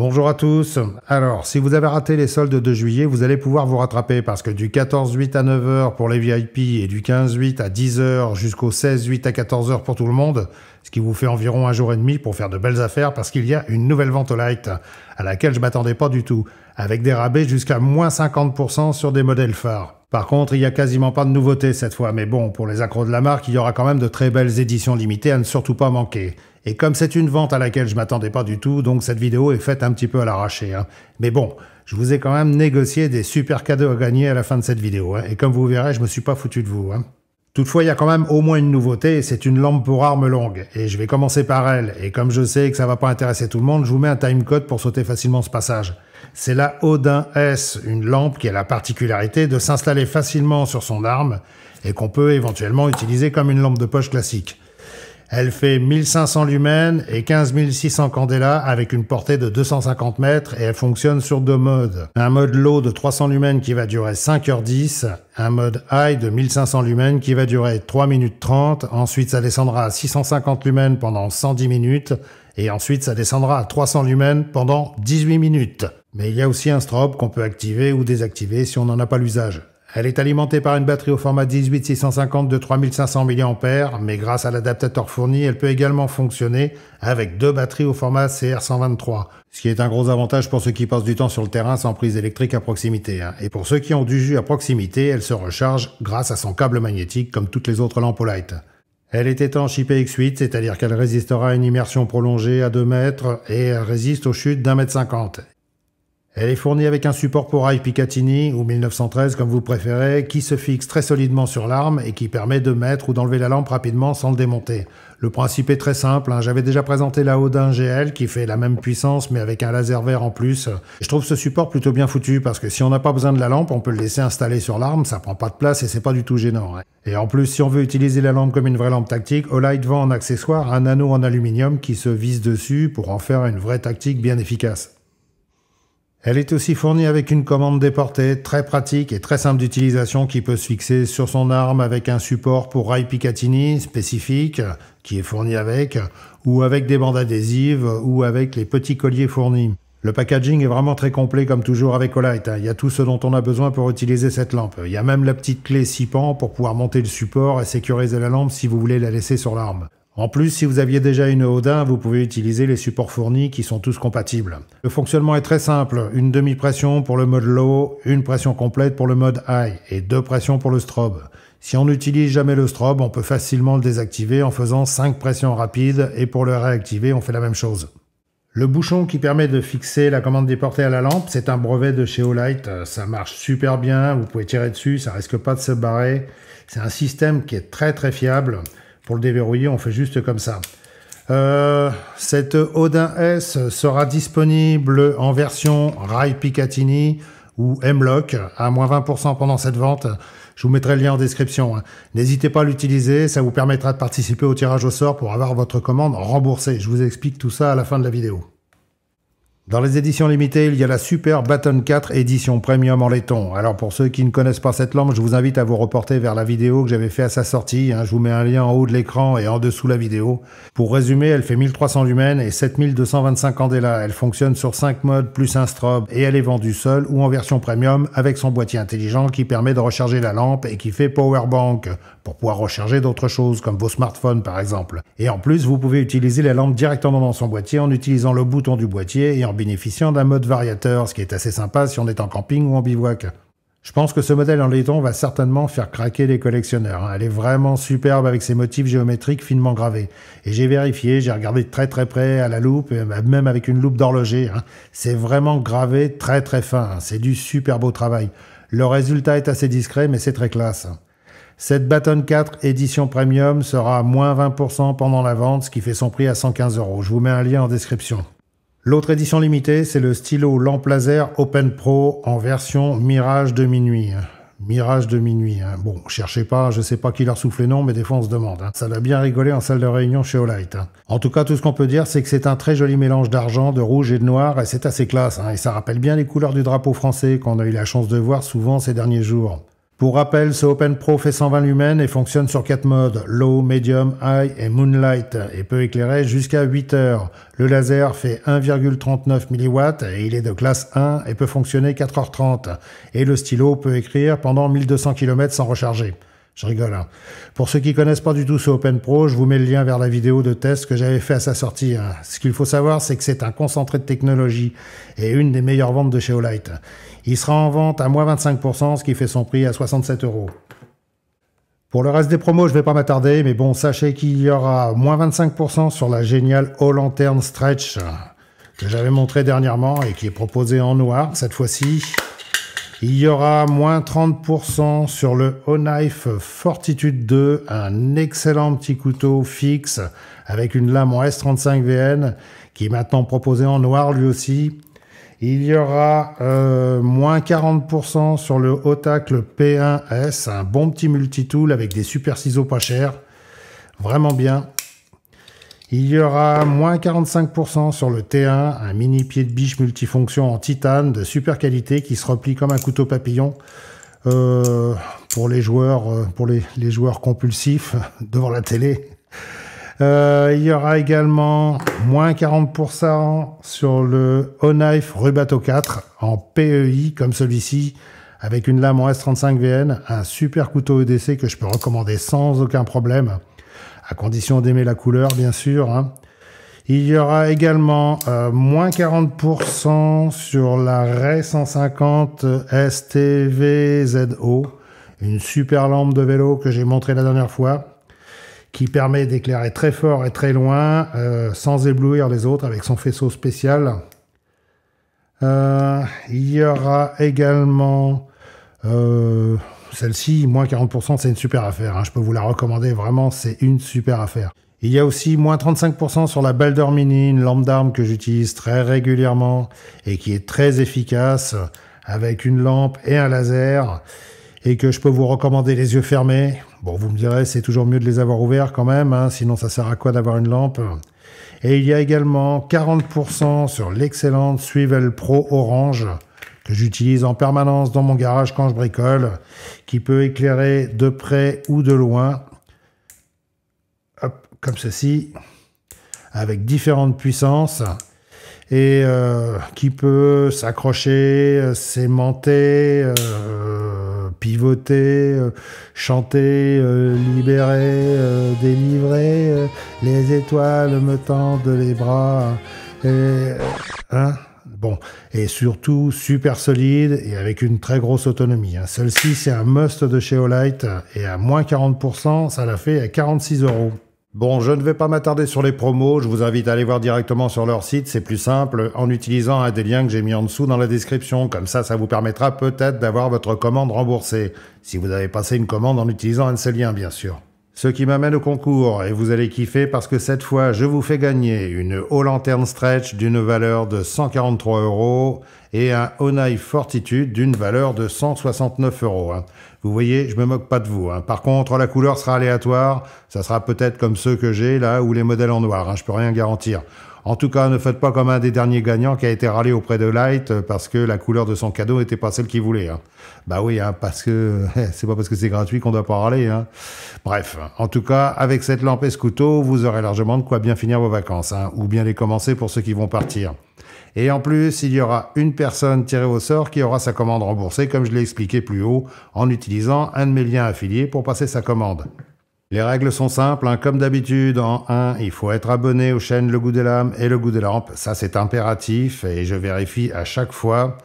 Bonjour à tous. Alors, si vous avez raté les soldes de juillet, vous allez pouvoir vous rattraper parce que du 14-8 à 9h pour les VIP et du 15-8 à 10h jusqu'au 16-8 à 14h pour tout le monde, ce qui vous fait environ un jour et demi pour faire de belles affaires parce qu'il y a une nouvelle vente au light à laquelle je m'attendais pas du tout, avec des rabais jusqu'à moins 50% sur des modèles phares. Par contre, il n'y a quasiment pas de nouveautés cette fois, mais bon, pour les accros de la marque, il y aura quand même de très belles éditions limitées à ne surtout pas manquer. Et comme c'est une vente à laquelle je m'attendais pas du tout, donc cette vidéo est faite un petit peu à l'arraché. Mais bon, je vous ai quand même négocié des super cadeaux à gagner à la fin de cette vidéo. Et comme vous verrez, je me suis pas foutu de vous. Toutefois, il y a quand même au moins une nouveauté, c'est une lampe pour armes longue. Et je vais commencer par elle. Et comme je sais que ça va pas intéresser tout le monde, je vous mets un timecode pour sauter facilement ce passage. C'est la Odin S, une lampe qui a la particularité de s'installer facilement sur son arme et qu'on peut éventuellement utiliser comme une lampe de poche classique. Elle fait 1500 lumens et 15 600 candela avec une portée de 250 mètres et elle fonctionne sur deux modes. Un mode low de 300 lumens qui va durer 5h10, un mode high de 1500 lumens qui va durer 3 minutes 30, ensuite ça descendra à 650 lumens pendant 110 minutes et ensuite ça descendra à 300 lumens pendant 18 minutes. Mais il y a aussi un strobe qu'on peut activer ou désactiver si on n'en a pas l'usage. Elle est alimentée par une batterie au format 18-650 de 3500 mAh, mais grâce à l'adaptateur fourni, elle peut également fonctionner avec deux batteries au format CR123, ce qui est un gros avantage pour ceux qui passent du temps sur le terrain sans prise électrique à proximité. Et pour ceux qui ont du jus à proximité, elle se recharge grâce à son câble magnétique comme toutes les autres lampes au light. Elle est étanche IPX8, c'est-à-dire qu'elle résistera à une immersion prolongée à 2 mètres et elle résiste aux chutes d'1,50 m. Elle est fournie avec un support pour rail Picatinny, ou 1913 comme vous préférez, qui se fixe très solidement sur l'arme et qui permet de mettre ou d'enlever la lampe rapidement sans le démonter. Le principe est très simple, j'avais déjà présenté la Odin GL qui fait la même puissance mais avec un laser vert en plus. Je trouve ce support plutôt bien foutu parce que si on n'a pas besoin de la lampe, on peut le laisser installer sur l'arme, ça prend pas de place et c'est pas du tout gênant. Et en plus, si on veut utiliser la lampe comme une vraie lampe tactique, Olight vend en accessoire un anneau en aluminium qui se visse dessus pour en faire une vraie tactique bien efficace. Elle est aussi fournie avec une commande déportée, très pratique et très simple d'utilisation qui peut se fixer sur son arme avec un support pour rail Picatinny spécifique qui est fourni avec, ou avec des bandes adhésives, ou avec les petits colliers fournis. Le packaging est vraiment très complet comme toujours avec Olight. Il y a tout ce dont on a besoin pour utiliser cette lampe. Il y a même la petite clé 6 pans pour pouvoir monter le support et sécuriser la lampe si vous voulez la laisser sur l'arme. En plus, si vous aviez déjà une Odin, vous pouvez utiliser les supports fournis qui sont tous compatibles. Le fonctionnement est très simple, une demi-pression pour le mode low, une pression complète pour le mode high et 2 pressions pour le strobe. Si on n'utilise jamais le strobe, on peut facilement le désactiver en faisant 5 pressions rapides et pour le réactiver, on fait la même chose. Le bouchon qui permet de fixer la commande déportée à la lampe, c'est un brevet de chez Olight, ça marche super bien, vous pouvez tirer dessus, ça risque pas de se barrer. C'est un système qui est très très fiable. Pour le déverrouiller, on fait juste comme ça. Cette Odin S sera disponible en version rail Picatinny ou M-Lock à moins 20% pendant cette vente. Je vous mettrai le lien en description. N'hésitez pas à l'utiliser, ça vous permettra de participer au tirage au sort pour avoir votre commande remboursée. Je vous explique tout ça à la fin de la vidéo. Dans les éditions limitées, il y a la Super Baton 4 édition premium en laiton. Alors pour ceux qui ne connaissent pas cette lampe, je vous invite à vous reporter vers la vidéo que j'avais fait à sa sortie. Je vous mets un lien en haut de l'écran et en dessous la vidéo. Pour résumer, elle fait 1300 lumens et 7225 candela. Elle fonctionne sur 5 modes plus un strobe et elle est vendue seule ou en version premium avec son boîtier intelligent qui permet de recharger la lampe et qui fait powerbank pour pouvoir recharger d'autres choses comme vos smartphones par exemple. Et en plus, vous pouvez utiliser la lampe directement dans son boîtier en utilisant le bouton du boîtier et en bénéficiant d'un mode variateur, ce qui est assez sympa si on est en camping ou en bivouac. Je pense que ce modèle en laiton va certainement faire craquer les collectionneurs. Elle est vraiment superbe avec ses motifs géométriques finement gravés. Et j'ai vérifié, j'ai regardé de très très près à la loupe, même avec une loupe d'horloger. C'est vraiment gravé très très fin. C'est du super beau travail. Le résultat est assez discret, mais c'est très classe. Cette Baton 4 édition premium sera à moins 20% pendant la vente, ce qui fait son prix à 115 €. Je vous mets un lien en description. L'autre édition limitée, c'est le stylo lampe laser Open Pro en version Mirage de minuit. Mirage de minuit. Bon, cherchez pas, je sais pas qui leur souffle les noms, mais des fois on se demande. Ça l'a bien rigolé en salle de réunion chez Olight. En tout cas, tout ce qu'on peut dire, c'est que c'est un très joli mélange d'argent, de rouge et de noir, et c'est assez classe. Et ça rappelle bien les couleurs du drapeau français qu'on a eu la chance de voir souvent ces derniers jours. Pour rappel, ce Open Pro fait 120 lumens et fonctionne sur 4 modes, Low, Medium, High et Moonlight, et peut éclairer jusqu'à 8 heures. Le laser fait 1,39 mW et il est de classe 1 et peut fonctionner 4h30. Et le stylo peut écrire pendant 1200 km sans recharger. Je rigole, hein. Pour ceux qui connaissent pas du tout ce Open Pro, je vous mets le lien vers la vidéo de test que j'avais fait à sa sortie, hein. Ce qu'il faut savoir, c'est que c'est un concentré de technologie et une des meilleures ventes de chez Olight. Il sera en vente à moins 25%, ce qui fait son prix à 67 €. Pour le reste des promos, je vais pas m'attarder, mais bon, sachez qu'il y aura moins 25% sur la géniale All Lantern Stretch que j'avais montré dernièrement et qui est proposée en noir cette fois-ci. Il y aura moins 30% sur le O-Knife Fortitude 2, un excellent petit couteau fixe avec une lame en S35 VN qui est maintenant proposé en noir lui aussi. Il y aura moins 40% sur le Otacle P1S, un bon petit multitool avec des super ciseaux pas chers, vraiment bien. Il y aura moins 45% sur le T1, un mini pied de biche multifonction en titane de super qualité qui se replie comme un couteau papillon pour les joueurs, les joueurs compulsifs devant la télé. Il y aura également moins 40% sur le O-Knife Rubato 4 en PEI comme celui-ci avec une lame en S35 VN, un super couteau EDC que je peux recommander sans aucun problème. À condition d'aimer la couleur, bien sûr, hein. Il y aura également moins 40% sur la Ray 150 STVZO, une super lampe de vélo que j'ai montré la dernière fois, qui permet d'éclairer très fort et très loin, sans éblouir les autres, avec son faisceau spécial. Il y aura également... celle-ci, moins 40%, c'est une super affaire, hein. Je peux vous la recommander, vraiment, c'est une super affaire. Il y a aussi moins 35% sur la Balder Mini, une lampe d'arme que j'utilise très régulièrement et qui est très efficace, avec une lampe et un laser, et que je peux vous recommander les yeux fermés. Bon, vous me direz, c'est toujours mieux de les avoir ouverts quand même, hein, sinon ça sert à quoi d'avoir une lampe? Et il y a également 40% sur l'excellente Swivel Pro Orange, que j'utilise en permanence dans mon garage quand je bricole, qui peut éclairer de près ou de loin, hop, comme ceci, avec différentes puissances, et qui peut s'accrocher, s'aimanter, pivoter, chanter, libérer, délivrer, les étoiles me tendent les bras, et... hein? Bon, et surtout super solide et avec une très grosse autonomie, hein. Celle-ci, c'est un must de chez Olight et à moins 40%, ça l'a fait à 46 €. Bon, je ne vais pas m'attarder sur les promos, je vous invite à aller voir directement sur leur site, c'est plus simple, en utilisant un des liens que j'ai mis en dessous dans la description. Comme ça vous permettra peut-être d'avoir votre commande remboursée, si vous avez passé une commande en utilisant un de ces liens, bien sûr. Ce qui m'amène au concours, et vous allez kiffer parce que cette fois, je vous fais gagner une All Lantern Stretch d'une valeur de 143 € et un O-Knife Fortitude d'une valeur de 169 €, hein. Vous voyez, je me moque pas de vous, hein. Par contre, la couleur sera aléatoire, ça sera peut-être comme ceux que j'ai là, ou les modèles en noir, hein, je peux rien garantir. En tout cas, ne faites pas comme un des derniers gagnants qui a été râlé auprès de Light parce que la couleur de son cadeau n'était pas celle qu'il voulait, hein. Bah oui, hein, parce que c'est pas parce que c'est gratuit qu'on doit pas râler, hein. Bref, en tout cas, avec cette lampe et ce couteau, vous aurez largement de quoi bien finir vos vacances, hein, ou bien les commencer pour ceux qui vont partir. Et en plus, il y aura une personne tirée au sort qui aura sa commande remboursée, comme je l'ai expliqué plus haut, en utilisant un de mes liens affiliés pour passer sa commande. Les règles sont simples, hein, comme d'habitude. En 1, il faut être abonné aux chaînes Le Goût des Lames et Le Goût des Lampes. Ça, c'est impératif et je vérifie à chaque fois.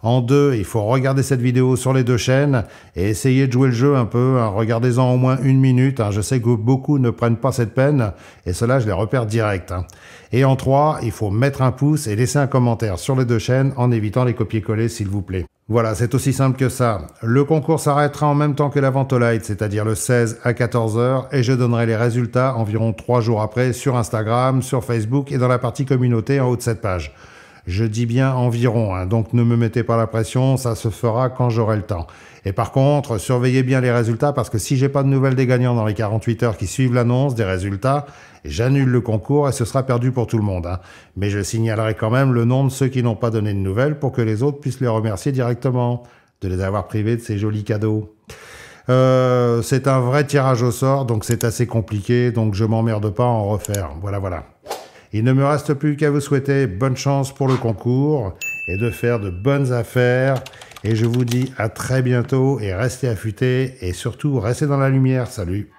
En 2, il faut regarder cette vidéo sur les deux chaînes et essayer de jouer le jeu un peu, hein. Regardez-en au moins 1 minute, hein. Je sais que beaucoup ne prennent pas cette peine et cela, je les repère direct, hein. Et en 3, il faut mettre un pouce et laisser un commentaire sur les deux chaînes en évitant les copier-coller, s'il vous plaît. Voilà, c'est aussi simple que ça. Le concours s'arrêtera en même temps que la vente au Light, c'est-à-dire le 16 à 14 h, et je donnerai les résultats environ 3 jours après sur Instagram, sur Facebook et dans la partie communauté en haut de cette page. Je dis bien environ, hein, donc ne me mettez pas la pression, ça se fera quand j'aurai le temps. Et par contre, surveillez bien les résultats parce que si j'ai pas de nouvelles des gagnants dans les 48 heures qui suivent l'annonce des résultats, j'annule le concours et ce sera perdu pour tout le monde, hein. Mais je signalerai quand même le nom de ceux qui n'ont pas donné de nouvelles pour que les autres puissent les remercier directement de les avoir privés de ces jolis cadeaux. C'est un vrai tirage au sort, donc c'est assez compliqué, donc je m'emmerde pas à en refaire. Voilà, voilà. Il ne me reste plus qu'à vous souhaiter bonne chance pour le concours et de faire de bonnes affaires. Et je vous dis à très bientôt et restez affûtés et surtout restez dans la lumière. Salut!